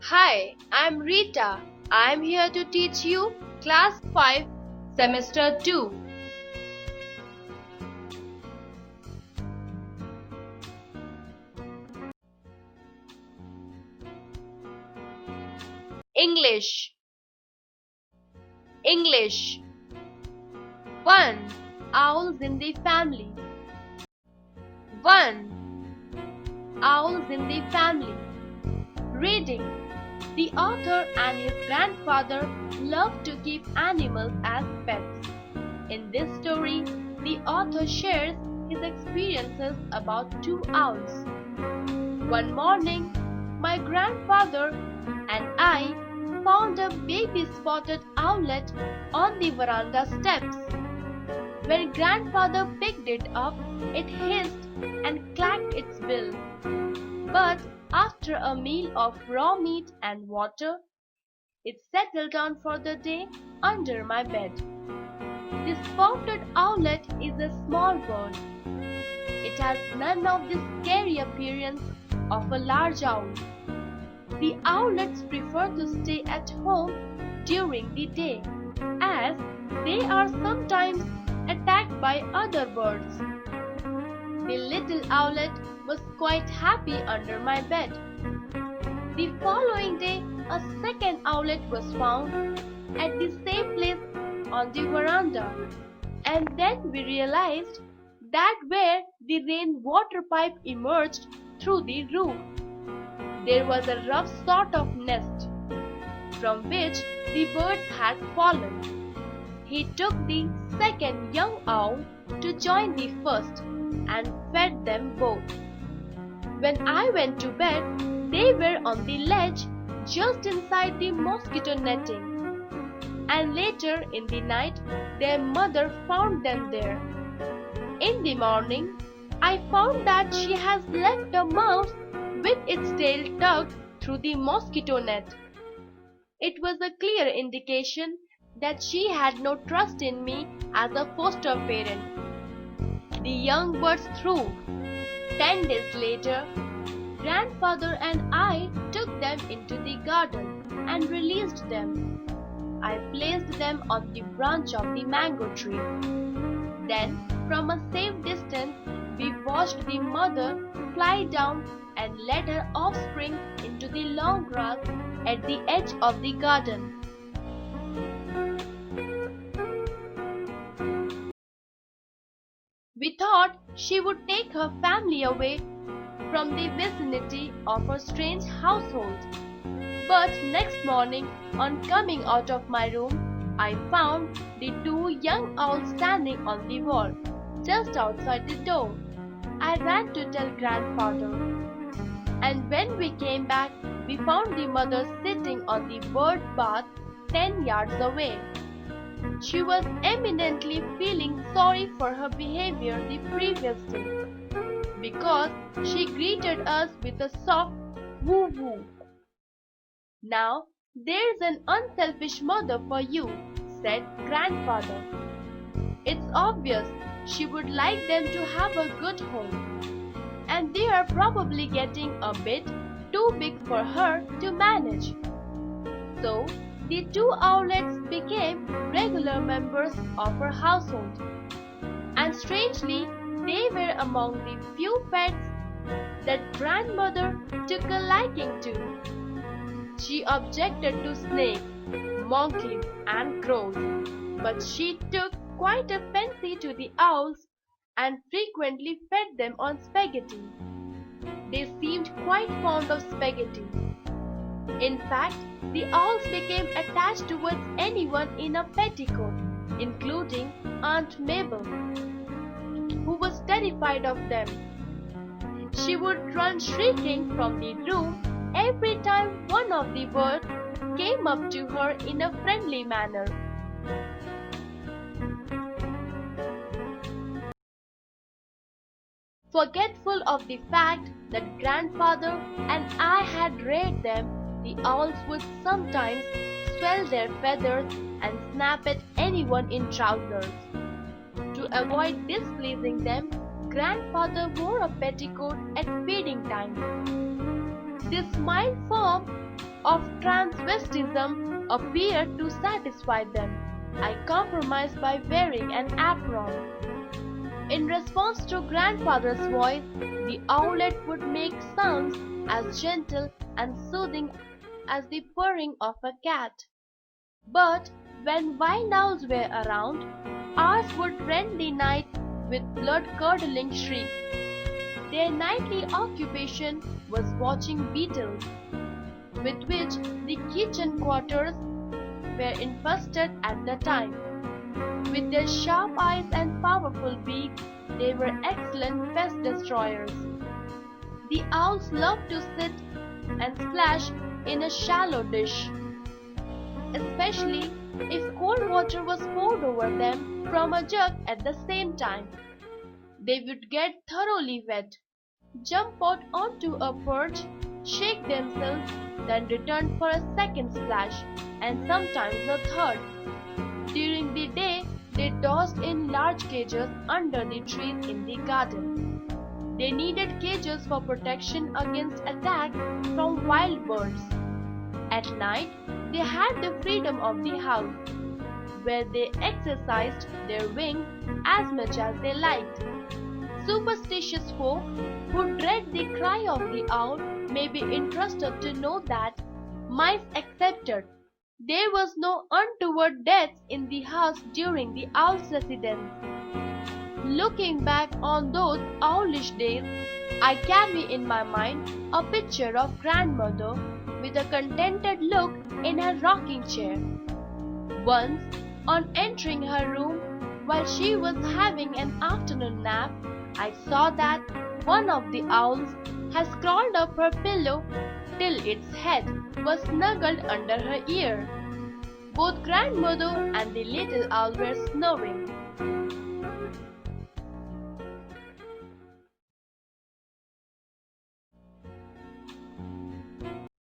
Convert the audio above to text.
Hi, I'm Rita. I'm here to teach you Class 5, Semester 2. English. English. 1. Owls in the family. 1. Owls in the family. Reading. The author and his grandfather loved to keep animals as pets. In this story, the author shares his experiences about two owls. One morning, my grandfather and I found a baby spotted owlet on the veranda steps. When grandfather picked it up, it hissed and clacked its bill. But after a meal of raw meat and water, it settled down for the day under my bed. The spotted owlet is a small bird. It has none of the scary appearance of a large owl. The owlets prefer to stay at home during the day, as they are sometimes attacked by other birds. The little owlet was quite happy under my bed. The following day, a second owlet was found at the same place on the veranda, and then we realized that where the rainwater pipe emerged through the roof, there was a rough sort of nest from which the birds had fallen. He took the second young owl to join the first and fed them both. When I went to bed, they were on the ledge just inside the mosquito netting, and later in the night their mother found them there. In the morning, I found that she has left a mouse with its tail tucked through the mosquito net. It was a clear indication that she had no trust in me as a foster parent. The young birds throve. 10 days later, grandfather and I took them into the garden and released them. I placed them on the branch of the mango tree. Then, from a safe distance, we watched the mother fly down and led her offspring into the long grass at the edge of the garden. We thought she would take her family away from the vicinity of her strange household. But next morning, on coming out of my room, I found the two young owls standing on the wall, just outside the door. I ran to tell grandfather, and when we came back, we found the mother sitting on the bird bath 10 yards away. She was eminently feeling sorry for her behavior the previous day, because she greeted us with a soft woo-woo. "Now, there's an unselfish mother for you," said grandfather. "It's obvious she would like them to have a good home, and they are probably getting a bit too big for her to manage." So, the two owlets became regular members of her household, and strangely, they were among the few pets that grandmother took a liking to. She objected to snakes, monkeys, and crows, but she took quite a fancy to the owls and frequently fed them on spaghetti. They seemed quite fond of spaghetti. In fact, the owls became attached towards anyone in a petticoat, including Aunt Mabel, who was terrified of them. She would run shrieking from the room every time one of the birds came up to her in a friendly manner. Forgetful of the fact that grandfather and I had reared them, the owls would sometimes swell their feathers and snap at anyone in trousers. To avoid displeasing them, grandfather wore a petticoat at feeding time. This mild form of transvestism appeared to satisfy them. I compromised by wearing an apron. In response to grandfather's voice, the owlet would make sounds as gentle and soothing as the purring of a cat. But when wild owls were around, ours would rend the night with blood-curdling shrieks. Their nightly occupation was watching beetles, with which the kitchen quarters were infested at the time. With their sharp eyes and powerful beaks, they were excellent pest destroyers. The owls loved to sit and splash in a shallow dish, especially if cold water was poured over them from a jug at the same time. They would get thoroughly wet, jump out onto a perch, shake themselves, then return for a second splash, and sometimes a third. During the day, they dozed in large cages under the trees in the garden. They needed cages for protection against attack from wild birds. At night, they had the freedom of the house, where they exercised their wings as much as they liked. Superstitious folk who dread the cry of the owl may be interested to know that, mice excepted, there was no untoward deaths in the house during the owl's residence. Looking back on those owlish days, I carry in my mind a picture of grandmother with a contented look in her rocking chair. Once, on entering her room while she was having an afternoon nap, I saw that one of the owls has crawled up her pillow till its head was snuggled under her ear. Both grandmother and the little owl were snoring.